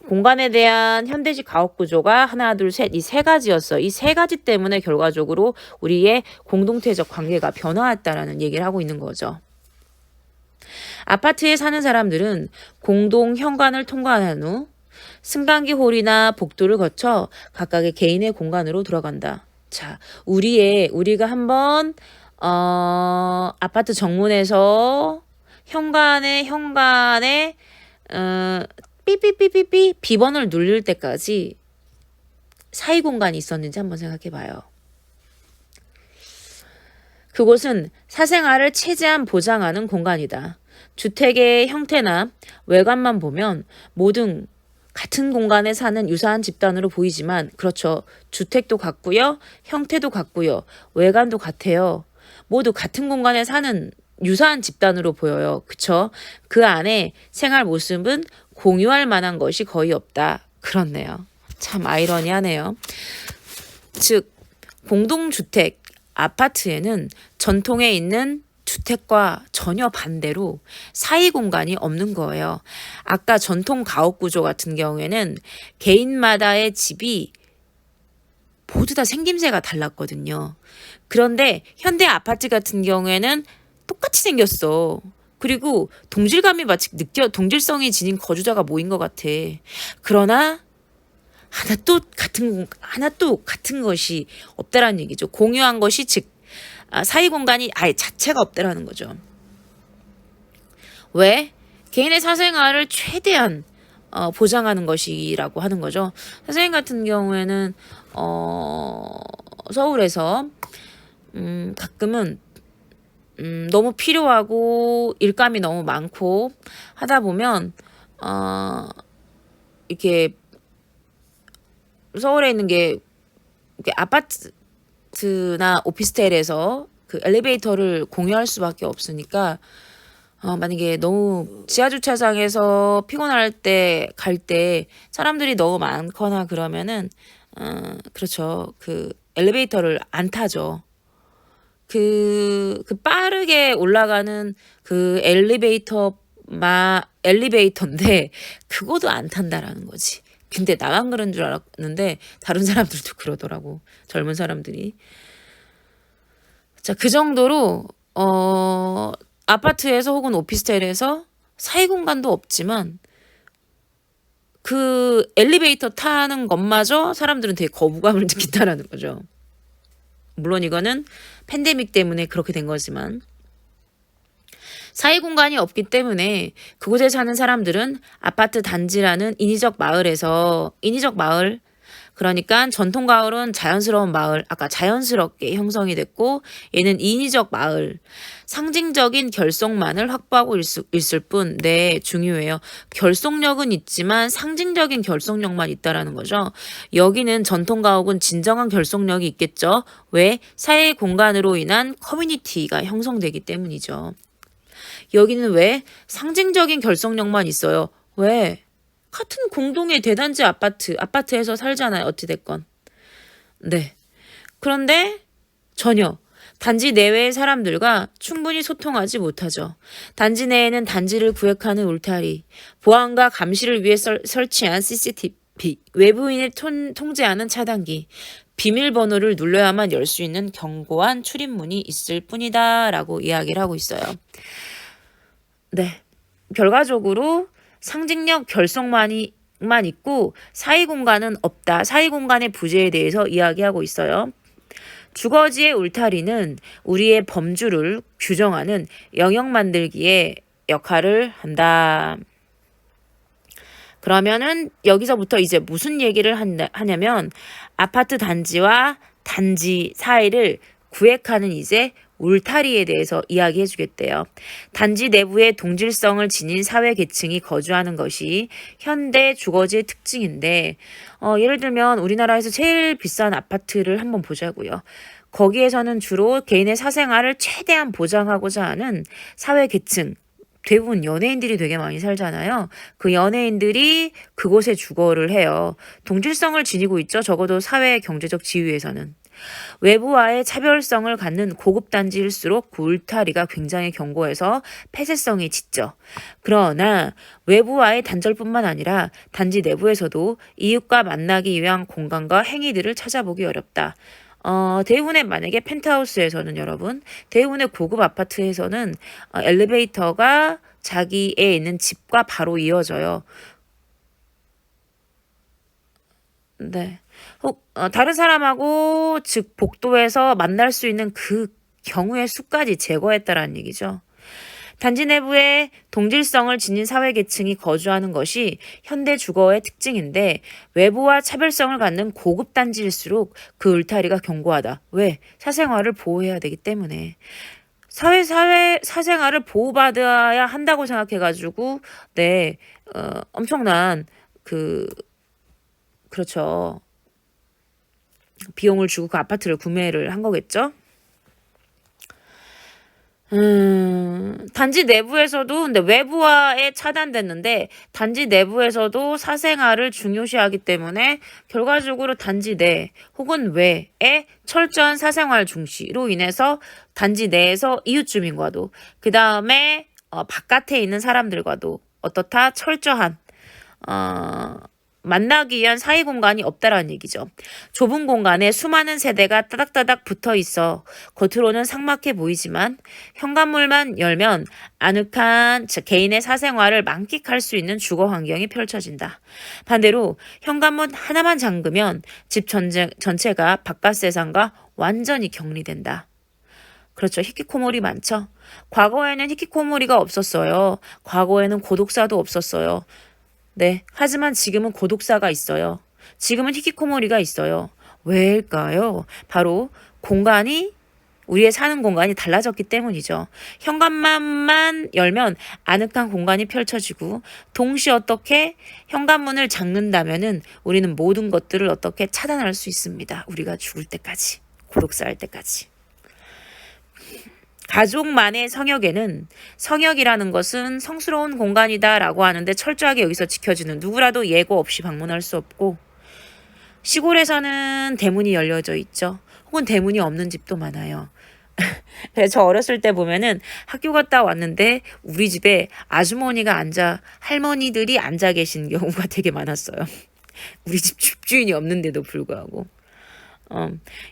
S1: 공간에 대한 현대식 가옥 구조가 하나, 둘, 셋, 이 세 가지였어. 이 세 가지 때문에 결과적으로 우리의 공동체적 관계가 변화했다라는 얘기를 하고 있는 거죠. 아파트에 사는 사람들은 공동 현관을 통과한 후 승강기 홀이나 복도를 거쳐 각각의 개인의 공간으로 들어간다. 자, 우리가 한번 아파트 정문에서 현관에 삐삐삐삐삐 비번을 누를 때까지 사이 공간이 있었는지 한번 생각해 봐요. 그곳은 사생활을 최대한 보장하는 공간이다. 주택의 형태나 외관만 보면 모든 같은 공간에 사는 유사한 집단으로 보이지만 그렇죠. 주택도 같고요. 형태도 같고요. 외관도 같아요. 모두 같은 공간에 사는 유사한 집단으로 보여요. 그쵸? 그 안에 생활 모습은 공유할 만한 것이 거의 없다. 그렇네요. 참 아이러니하네요. 즉 공동주택, 아파트에는 전통에 있는 주택과 전혀 반대로 사이 공간이 없는 거예요. 아까 전통 가옥 구조 같은 경우에는 개인마다의 집이 모두 다 생김새가 달랐거든요. 그런데 현대 아파트 같은 경우에는 똑같이 생겼어. 그리고 동질감이 마치 동질성이 지닌 거주자가 모인 것 같아. 그러나 하나 또 같은 것이 없다라는 얘기죠. 공유한 것이 즉 사이 공간이 아예 자체가 없다라는 거죠. 왜? 개인의 사생활을 최대한 보장하는 것이라고 하는 거죠. 선생님 같은 경우에는 서울에서 가끔은 너무 필요하고 일감이 너무 많고 하다 보면 이렇게 서울에 있는 게 아파트나 오피스텔에서 그 엘리베이터를 공유할 수밖에 없으니까 만약에 너무 지하주차장에서 피곤할 때 갈 때 사람들이 너무 많거나 그러면은 그렇죠. 그 엘리베이터를 안 타죠. 그 빠르게 올라가는 그 엘리베이터 엘리베이터인데 그거도 안 탄다라는 거지. 근데 나만 그런 줄 알았는데 다른 사람들도 그러더라고. 젊은 사람들이. 자, 그 정도로 아파트에서 혹은 오피스텔에서 사이 공간도 없지만 그 엘리베이터 타는 것마저 사람들은 되게 거부감을 느낀다라는 거죠. 물론 이거는 팬데믹 때문에 그렇게 된 거지만 사이 공간이 없기 때문에 그곳에 사는 사람들은 아파트 단지라는 인위적 마을, 그러니까 전통 마을은 자연스러운 마을, 아까 자연스럽게 형성이 됐고 얘는 인위적 마을, 상징적인 결속만을 확보하고 있을 뿐, 네, 중요해요. 결속력은 있지만 상징적인 결속력만 있다라는 거죠. 여기는 전통 가옥은 진정한 결속력이 있겠죠. 왜? 사회 공간으로 인한 커뮤니티가 형성되기 때문이죠. 여기는 왜? 상징적인 결속력만 있어요. 왜? 같은 공동의 대단지 아파트에서 살잖아요. 어찌됐건. 네. 그런데 전혀 단지 내외의 사람들과 충분히 소통하지 못하죠. 단지 내에는 단지를 구획하는 울타리, 보안과 감시를 위해 설치한 CCTV, 외부인을 통제하는 차단기, 비밀번호를 눌러야만 열 수 있는 견고한 출입문이 있을 뿐이다 라고 이야기를 하고 있어요. 네. 결과적으로 상징력 결속만이 있고 사이 공간은 없다. 사이 공간의 부재에 대해서 이야기하고 있어요. 주거지의 울타리는 우리의 범주를 규정하는 영역 만들기에 역할을 한다. 그러면은 여기서부터 이제 무슨 얘기를 하냐면 아파트 단지와 단지 사이를 구획하는 이제 울타리에 대해서 이야기해 주겠대요. 단지 내부에 동질성을 지닌 사회 계층이 거주하는 것이 현대 주거지의 특징인데 예를 들면 우리나라에서 제일 비싼 아파트를 한번 보자고요. 거기에서는 주로 개인의 사생활을 최대한 보장하고자 하는 사회 계층, 대부분 연예인들이 되게 많이 살잖아요. 그 연예인들이 그곳에 주거를 해요. 동질성을 지니고 있죠. 적어도 사회 경제적 지위에서는. 외부와의 차별성을 갖는 고급 단지일수록 그 울타리가 굉장히 견고해서 폐쇄성이 짙죠. 그러나 외부와의 단절뿐만 아니라 단지 내부에서도 이웃과 만나기 위한 공간과 행위들을 찾아보기 어렵다. 대부분의 만약에 펜트하우스에서는 여러분, 대부분의 고급 아파트에서는 엘리베이터가 자기에 있는 집과 바로 이어져요. 네. 혹 다른 사람하고 즉 복도에서 만날 수 있는 그 경우의 수까지 제거했다라는 얘기죠. 단지 내부에 동질성을 지닌 사회계층이 거주하는 것이 현대 주거의 특징인데 외부와 차별성을 갖는 고급 단지일수록 그 울타리가 견고하다. 왜? 사생활을 보호해야 되기 때문에. 사생활을 보호받아야 한다고 생각해가지고 네, 엄청난 그렇죠. 비용을 주고 그 아파트를 구매를 한 거겠죠. 단지 내부에서도 근데 외부와에 차단됐는데 단지 내부에서도 사생활을 중요시하기 때문에 결과적으로 단지 내 혹은 외에 철저한 사생활 중시로 인해서 단지 내에서 이웃 주민과도 그 다음에 바깥에 있는 사람들과도 어떻다 철저한 만나기 위한 사이 공간이 없다라는 얘기죠. 좁은 공간에 수많은 세대가 따닥따닥 붙어 있어 겉으로는 삭막해 보이지만 현관문만 열면 아늑한 개인의 사생활을 만끽할 수 있는 주거 환경이 펼쳐진다. 반대로 현관문 하나만 잠그면 집 전체가 바깥 세상과 완전히 격리된다. 그렇죠. 히키코모리 많죠. 과거에는 히키코모리가 없었어요. 과거에는 고독사도 없었어요. 네. 하지만 지금은 고독사가 있어요. 지금은 히키코모리가 있어요. 왜일까요? 바로 공간이 우리의 사는 공간이 달라졌기 때문이죠. 현관문만 열면 아늑한 공간이 펼쳐지고 동시에 어떻게 현관문을 잠근다면은 우리는 모든 것들을 어떻게 차단할 수 있습니다. 우리가 죽을 때까지, 고독사할 때까지. 가족만의 성역에는 성역이라는 것은 성스러운 공간이다라고 하는데 철저하게 여기서 지켜주는 누구라도 예고 없이 방문할 수 없고 시골에서는 대문이 열려져 있죠. 혹은 대문이 없는 집도 많아요. 그래서 저 어렸을 때 보면은 학교 갔다 왔는데 우리 집에 아주머니가 할머니들이 앉아 계신 경우가 되게 많았어요. 우리 집 집주인이 없는데도 불구하고.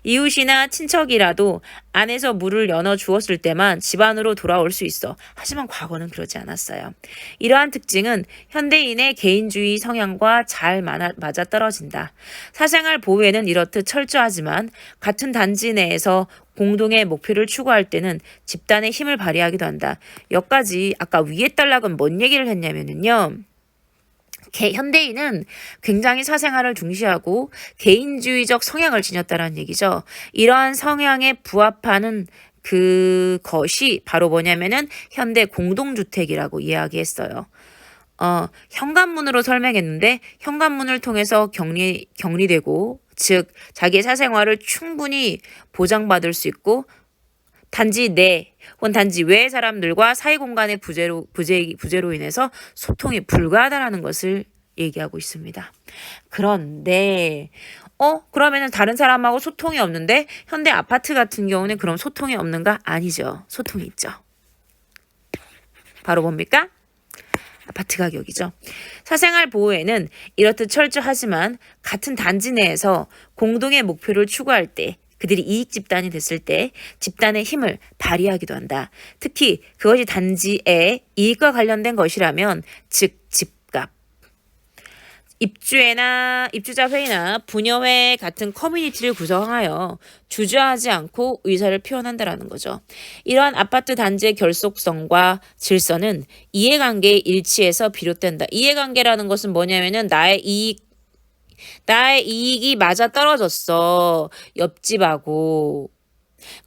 S1: 이웃이나 친척이라도 안에서 물을 연어 주었을 때만 집 안으로 돌아올 수 있어. 하지만 과거는 그러지 않았어요. 이러한 특징은 현대인의 개인주의 성향과 잘 맞아떨어진다. 사생활 보호에는 이렇듯 철저하지만 같은 단지 내에서 공동의 목표를 추구할 때는 집단의 힘을 발휘하기도 한다. 여기까지 아까 위에 단락은 뭔 얘기를 했냐면요. 현대인은 굉장히 사생활을 중시하고 개인주의적 성향을 지녔다는 얘기죠. 이러한 성향에 부합하는 그것이 바로 뭐냐면은 현대 공동주택이라고 이야기했어요. 현관문으로 설명했는데 현관문을 통해서 격리되고 즉 자기의 사생활을 충분히 보장받을 수 있고 단지 내 혹은 단지 외의 사람들과 사이 공간의 부재로 인해서 소통이 불가하다라는 것을 얘기하고 있습니다. 그런데 그러면은 다른 사람하고 소통이 없는데 현대 아파트 같은 경우는 그럼 소통이 없는가? 아니죠. 소통이 있죠. 바로 뭡니까? 아파트 가격이죠. 사생활 보호에는 이렇듯 철저하지만 같은 단지 내에서 공동의 목표를 추구할 때 그들이 이익 집단이 됐을 때 집단의 힘을 발휘하기도 한다. 특히 그것이 단지의 이익과 관련된 것이라면 즉 집값, 입주자 회의나 부녀회 같은 커뮤니티를 구성하여 주저하지 않고 의사를 표현한다라는 거죠. 이러한 아파트 단지의 결속성과 질서는 이해관계의 일치에서 비롯된다. 이해관계라는 것은 뭐냐면은 나의 이익이 맞아 떨어졌어. 옆집하고.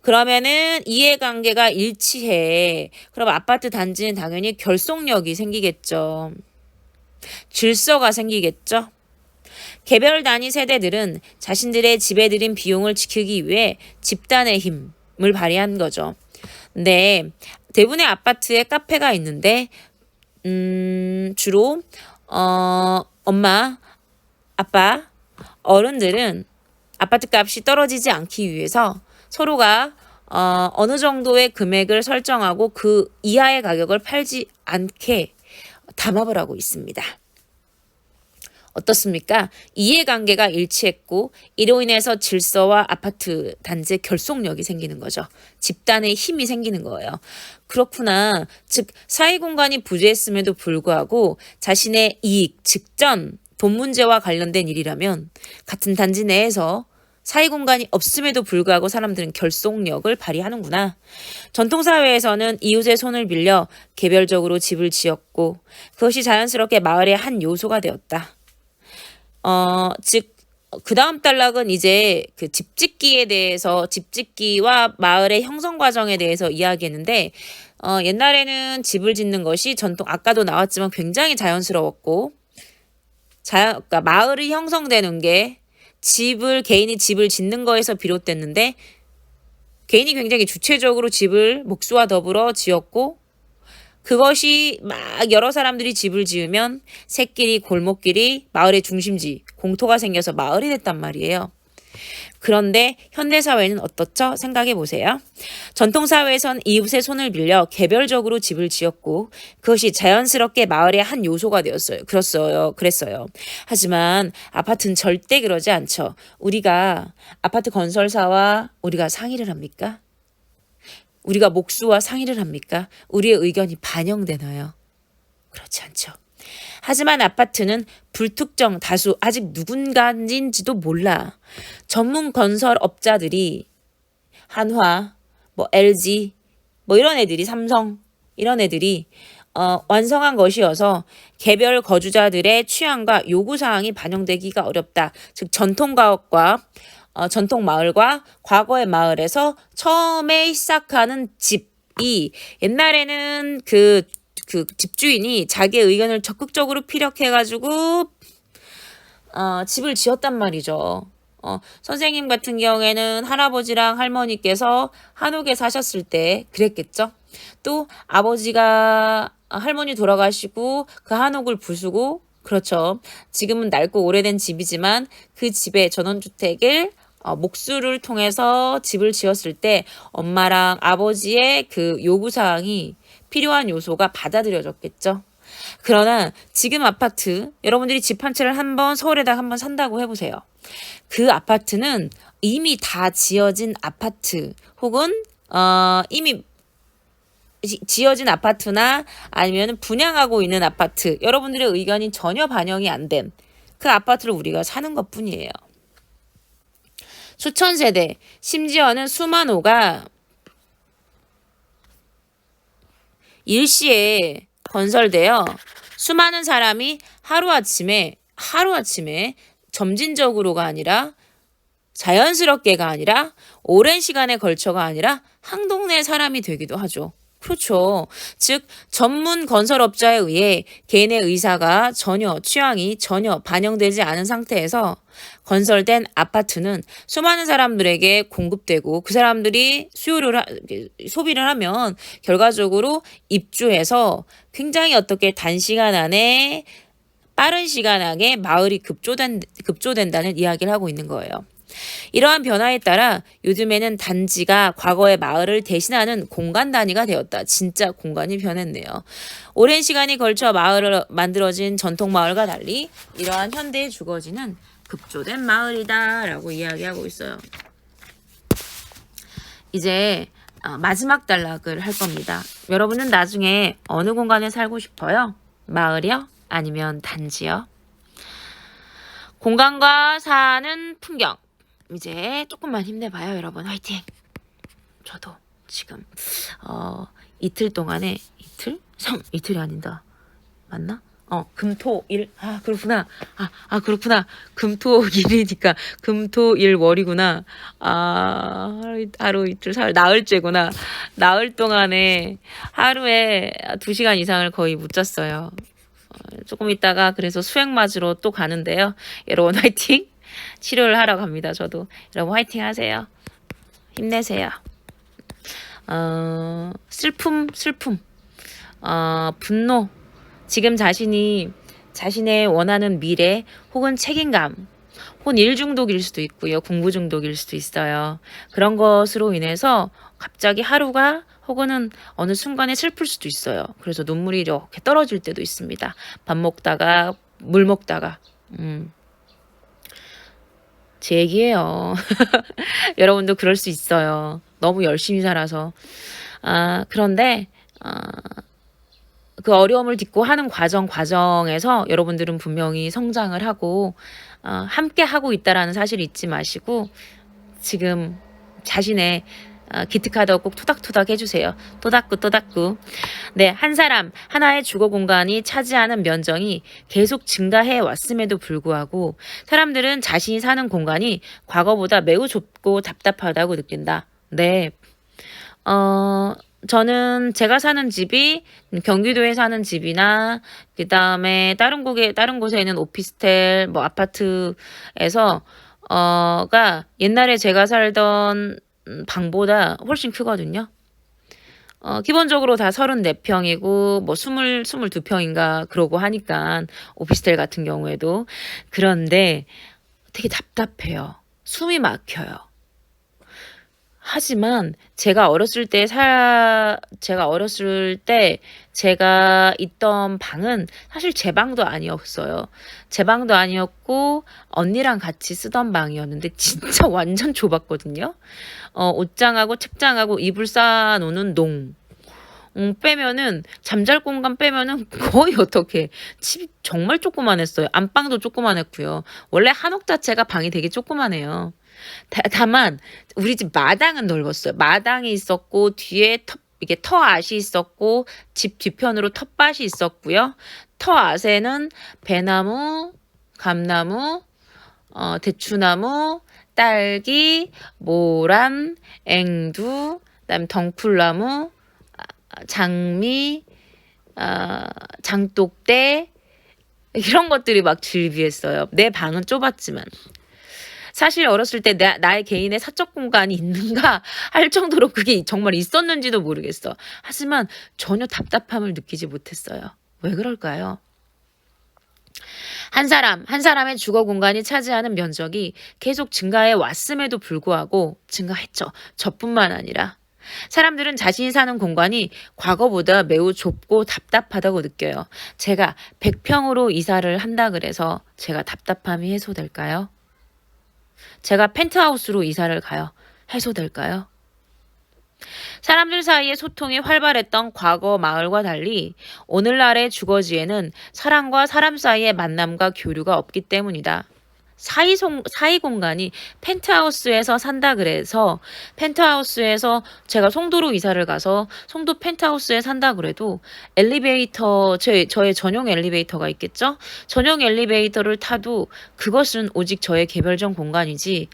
S1: 그러면은 이해관계가 일치해. 그럼 아파트 단지는 당연히 결속력이 생기겠죠. 질서가 생기겠죠. 개별 단위 세대들은 자신들의 집에 들인 비용을 지키기 위해 집단의 힘을 발휘한 거죠. 근데 대부분의 아파트에 카페가 있는데 주로 엄마, 아빠, 어른들은 아파트 값이 떨어지지 않기 위해서 서로가 어느 정도의 금액을 설정하고 그 이하의 가격을 팔지 않게 담합을 하고 있습니다. 어떻습니까? 이해관계가 일치했고 이로 인해서 질서와 아파트 단지의 결속력이 생기는 거죠. 집단의 힘이 생기는 거예요. 그렇구나. 즉 사회 공간이 부재했음에도 불구하고 자신의 이익, 직전, 돈 문제와 관련된 일이라면 같은 단지 내에서 사회 공간이 없음에도 불구하고 사람들은 결속력을 발휘하는구나. 전통사회에서는 이웃의 손을 빌려 개별적으로 집을 지었고 그것이 자연스럽게 마을의 한 요소가 되었다. 즉 그 다음 단락은 이제 그 집짓기와 마을의 형성 과정에 대해서 이야기했는데 옛날에는 집을 짓는 것이 아까도 나왔지만 굉장히 자연스러웠고 그러니까 마을이 형성되는 게 개인이 집을 짓는 거에서 비롯됐는데 개인이 굉장히 주체적으로 집을 목수와 더불어 지었고 그것이 막 여러 사람들이 집을 지으면 새끼리 골목길이 마을의 중심지 공토가 생겨서 마을이 됐단 말이에요. 그런데 현대사회는 어떻죠? 생각해 보세요. 전통사회에선 이웃의 손을 빌려 개별적으로 집을 지었고 그것이 자연스럽게 마을의 한 요소가 되었어요. 그랬어요. 하지만 아파트는 절대 그러지 않죠. 우리가 아파트 건설사와 우리가 상의를 합니까? 우리가 목수와 상의를 합니까? 우리의 의견이 반영되나요? 그렇지 않죠. 하지만 아파트는 불특정 다수 아직 누군가인지도 몰라. 전문 건설업자들이 한화, LG, 이런 애들이 삼성 이런 애들이 완성한 것이어서 개별 거주자들의 취향과 요구사항이 반영되기가 어렵다. 즉 전통가옥과 전통 마을과 과거의 마을에서 처음에 시작하는 집이 옛날에는 그 집주인이 자기의 의견을 적극적으로 피력해가지고 집을 지었단 말이죠. 선생님 같은 경우에는 할아버지랑 할머니께서 한옥에 사셨을 때 그랬겠죠. 또 아버지가 할머니 돌아가시고 그 한옥을 부수고 그렇죠. 지금은 낡고 오래된 집이지만 그 집에 전원주택을 목수를 통해서 집을 지었을 때 엄마랑 아버지의 그 요구사항이 필요한 요소가 받아들여졌겠죠. 그러나 지금 아파트, 여러분들이 집 한 채를 한번 서울에다 한번 산다고 해보세요. 그 아파트는 이미 다 지어진 아파트 혹은 이미 지어진 아파트나 아니면 분양하고 있는 아파트, 여러분들의 의견이 전혀 반영이 안 된 그 아파트를 우리가 사는 것뿐이에요. 수천 세대, 심지어는 수만 호가 일시에 건설되어 수많은 사람이 하루아침에 점진적으로가 아니라 자연스럽게가 아니라 오랜 시간에 걸쳐가 아니라 한 동네 사람이 되기도 하죠. 그렇죠. 즉 전문 건설업자에 의해 개인의 의사가 취향이 전혀 반영되지 않은 상태에서 건설된 아파트는 수많은 사람들에게 공급되고 그 사람들이 소비를 하면 결과적으로 입주해서 굉장히 어떻게 단시간 안에 빠른 시간 안에 마을이 급조된다는 이야기를 하고 있는 거예요. 이러한 변화에 따라 요즘에는 단지가 과거의 마을을 대신하는 공간 단위가 되었다. 진짜 공간이 변했네요. 오랜 시간이 걸쳐 마을을 만들어진 전통 마을과 달리 이러한 현대의 주거지는 급조된 마을이다 라고 이야기하고 있어요. 이제 마지막 단락을 할 겁니다. 여러분은 나중에 어느 공간에 살고 싶어요? 마을이요? 아니면 단지요? 공간과 사는 풍경. 이제 조금만 힘내봐요, 여러분. 화이팅! 저도 지금 이틀 동안에 이틀이 아닌다. 맞나? 금토일. 그렇구나. 그렇구나. 금토일이니까 금토일월이구나. 하루 이틀 나흘째구나. 나흘 동안에 하루에 2시간 이상을 거의 못 잤어요. 조금 있다가 그래서 수액 맞으러 또 가는데요. 여러분 화이팅! 치료를 하러 갑니다. 저도. 여러분 화이팅 하세요. 힘내세요. 슬픔, 분노. 지금 자신의 원하는 미래 혹은 책임감 혹은 일 중독일 수도 있고요. 공부 중독일 수도 있어요. 그런 것으로 인해서 갑자기 하루가 혹은 어느 순간에 슬플 수도 있어요. 그래서 눈물이 이렇게 떨어질 때도 있습니다. 밥 먹다가 물 먹다가 제 얘기예요. 여러분도 그럴 수 있어요. 너무 열심히 살아서. 그런데 그 어려움을 딛고 하는 과정에서 여러분들은 분명히 성장을 하고 함께 하고 있다라는 사실을 잊지 마시고 지금 자신의 기특하다고 꼭 토닥토닥 해주세요. 토닥구. 네, 한 사람 하나의 주거 공간이 차지하는 면적이 계속 증가해 왔음에도 불구하고 사람들은 자신이 사는 공간이 과거보다 매우 좁고 답답하다고 느낀다. 네, 저는 제가 사는 집이 경기도에 사는 집이나 그 다음에 다른 곳에 있는 오피스텔 아파트에서 가 옛날에 제가 살던 방보다 훨씬 크거든요. 기본적으로 다 34평이고 22평인가 그러고 하니까 오피스텔 같은 경우에도. 그런데 되게 답답해요. 숨이 막혀요. 하지만 제가 어렸을 때 제가 있던 방은 사실 제 방도 아니었어요. 제 방도 아니었고 언니랑 같이 쓰던 방이었는데 진짜 완전 좁았거든요. 옷장하고 책장하고 이불 쌓아놓는 농. 빼면은 잠잘 공간 빼면은 거의 어떻게 집이 정말 조그만했어요. 안방도 조그만했고요. 원래 한옥 자체가 방이 되게 조그만해요. 다만 우리 집 마당은 넓었어요. 마당이 있었고 뒤에 이게 텃밭이 있었고 집 뒤편으로 텃밭이 있었고요. 텃밭에는 배나무, 감나무, 대추나무, 딸기, 모란, 앵두, 그다음에 덩쿨나무, 장미, 장독대 이런 것들이 막 즐비했어요. 내 방은 좁았지만. 사실 어렸을 때 나의 개인의 사적 공간이 있는가 할 정도로 그게 정말 있었는지도 모르겠어. 하지만 전혀 답답함을 느끼지 못했어요. 왜 그럴까요? 한 사람의 주거 공간이 차지하는 면적이 계속 증가해 왔음에도 불구하고 증가했죠. 저뿐만 아니라. 사람들은 자신이 사는 공간이 과거보다 매우 좁고 답답하다고 느껴요. 제가 100평으로 이사를 한다 그래서 제가 답답함이 해소될까요? 제가 펜트하우스로 이사를 가요. 해소될까요? 사람들 사이의 소통이 활발했던 과거 마을과 달리 오늘날의 주거지에는 사람과 사람 사이의 만남과 교류가 없기 때문이다. 사이 공간이 펜트하우스에서 산다 그래서 펜트하우스에서 제가 송도로 이사를 가서 송도 펜트하우스에 산다 그래도 엘리베이터 저의 전용 엘리베이터가 있겠죠? 전용 엘리베이터를 타도 그것은 오직 저의 개별적 공간이지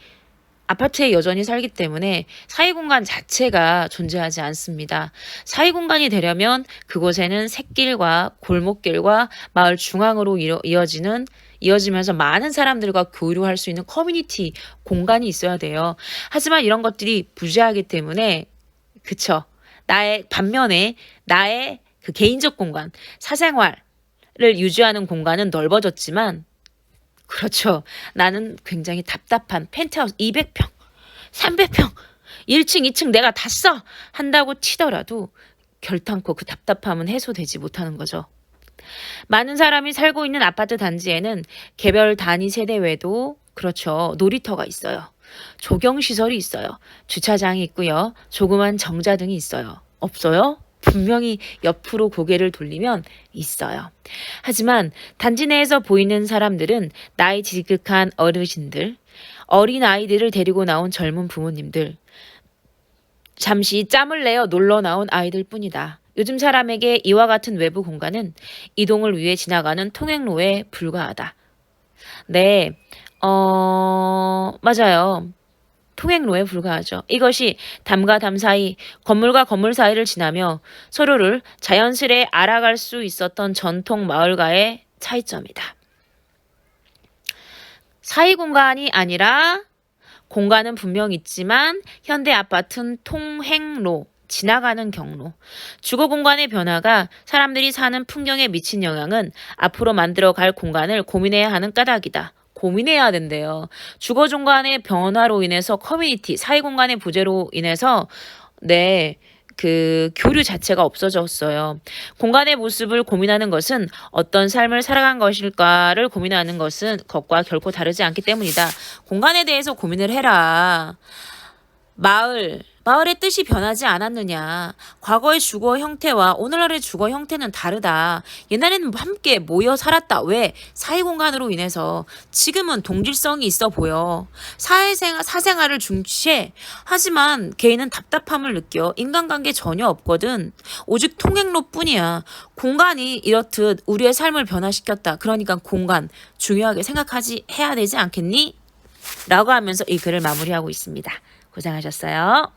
S1: 아파트에 여전히 살기 때문에 사이공간 자체가 존재하지 않습니다. 사이공간이 되려면 그곳에는 샛길과 골목길과 마을 중앙으로 이어지면서 많은 사람들과 교류할 수 있는 커뮤니티 공간이 있어야 돼요. 하지만 이런 것들이 부재하기 때문에 그쵸. 반면에 나의 그 개인적 공간, 사생활을 유지하는 공간은 넓어졌지만 그렇죠. 나는 굉장히 답답한 펜트하우스 200평, 300평, 1층, 2층 내가 다 써! 한다고 치더라도 결탄코 그 답답함은 해소되지 못하는 거죠. 많은 사람이 살고 있는 아파트 단지에는 개별 단위 세대 외에도 그렇죠. 놀이터가 있어요. 조경시설이 있어요. 주차장이 있고요. 조그만 정자등이 있어요. 없어요? 분명히 옆으로 고개를 돌리면 있어요. 하지만 단지 내에서 보이는 사람들은 나이 지극한 어르신들, 어린 아이들을 데리고 나온 젊은 부모님들, 잠시 짬을 내어 놀러 나온 아이들 뿐이다. 요즘 사람에게 이와 같은 외부 공간은 이동을 위해 지나가는 통행로에 불과하다. 네, 맞아요. 통행로에 불과하죠. 이것이 담과 담 사이, 건물과 건물 사이를 지나며 서로를 자연스레 알아갈 수 있었던 전통 마을과의 차이점이다. 사이 공간이 아니라 공간은 분명 있지만 현대 아파트는 통행로, 지나가는 경로. 주거 공간의 변화가 사람들이 사는 풍경에 미친 영향은 앞으로 만들어갈 공간을 고민해야 하는 까닭이다. 고민해야 된대요. 주거 공간의 변화로 인해서 커뮤니티, 사회 공간의 부재로 인해서 그 교류 자체가 없어졌어요. 공간의 모습을 고민하는 것은 어떤 삶을 살아간 것일까를 고민하는 것과 결코 다르지 않기 때문이다. 공간에 대해서 고민을 해라. 마을의 뜻이 변하지 않았느냐. 과거의 주거 형태와 오늘날의 주거 형태는 다르다. 옛날에는 함께 모여 살았다. 왜? 사회공간으로 인해서. 지금은 동질성이 있어 보여. 사생활을 중시해. 하지만 개인은 답답함을 느껴. 인간관계 전혀 없거든. 오직 통행로뿐이야. 공간이 이렇듯 우리의 삶을 변화시켰다. 그러니까 공간 중요하게 해야 되지 않겠니? 라고 하면서 이 글을 마무리하고 있습니다. 고생하셨어요.